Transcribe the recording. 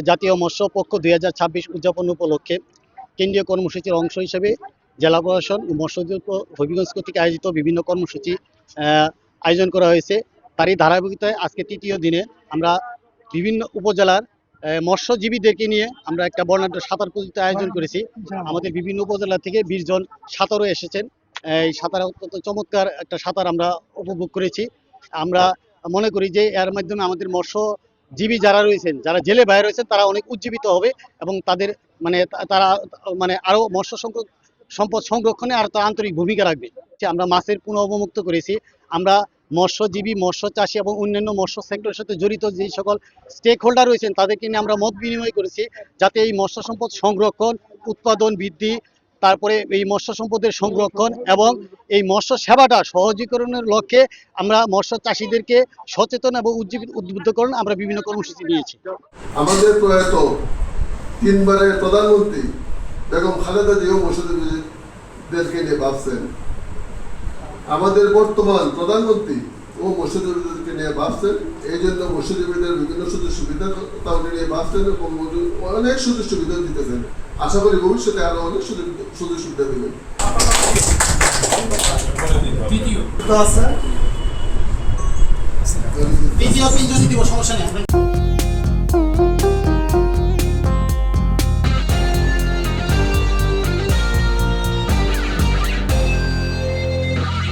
জাতীয় মৎস্য পক্ষ 2026 উদযাপন উপলক্ষে কেন্দ্রীয় কর্মসূচির অংশ হিসেবে জেলা প্রশাসন ও মৎস্য হবিগঞ্জ কর্তৃক আয়োজিত বিভিন্ন কর্মসূচি আয়োজন করা হয়েছে। তারই ধারাবাহিকতায় আজকে তৃতীয় দিনে আমরা বিভিন্ন উপজেলার মৎস্যজীবীদেরকে নিয়ে আমরা একটা বর্ণাঢ্য সাঁতার প্রতিযোগিতা আয়োজন করেছি। আমাদের বিভিন্ন উপজেলা থেকে 20 জন সাঁতারও এসেছেন। এই সাঁতার অত্যন্ত চমৎকার একটা সাঁতার আমরা উপভোগ করেছি। আমরা মনে করি যে এর মাধ্যমে আমাদের মৎস্যজীবী যারা রয়েছেন, যারা জেলে বাইরে রয়েছেন, তারা অনেক উজ্জীবিত হবে এবং তাদের তারা আরও মৎস্য সম্পদ সংরক্ষণে আর তার আন্তরিক ভূমিকা রাখবে। আমরা মাছের পুনঃঅবমুক্ত করেছি। আমরা মৎস্যজীবী, মৎস্য চাষী এবং অন্যান্য মৎস্য সেক্টরের সাথে জড়িত যে সকল স্টেক হোল্ডার রয়েছেন তাদেরকে নিয়ে আমরা মত বিনিময় করেছি, যাতে এই মৎস্য সম্পদ সংরক্ষণ, উৎপাদন বৃদ্ধি, তারপরে এই মৎস্য সম্পদের সংরক্ষণ এবং এই মৎস্য সেবাটা সহজীকরণের লক্ষ্যে আমরা মৎস্য চাষীদেরকে সচেতন এবং উদ্বুদ্ধকরণ আমরা বিভিন্ন কর্মসূচি নিয়েছি। আমাদের প্রয়াত 3 বারের প্রধানমন্ত্রী বেগম খালেদা জিয়াও মৎস্যজীবীদেরকে নিয়ে ভাবছেন। আমাদের বর্তমান প্রধানমন্ত্রী ও মৎস্যজীবীদেরকে নিয়ে ভাবছেন। এই জন্য মৎস্যজীবীদের বিভিন্ন সুযোগ সুবিধা নিয়ে ভাবছেন এবং অনেক সুযোগ সুবিধা দিতেছেন। আশা করি ভবিষ্যতে আরো অনেক সুযোগ সুবিধা দেবেন। দ্বিতীয় 3 জন দিব, সমস্যা নেই।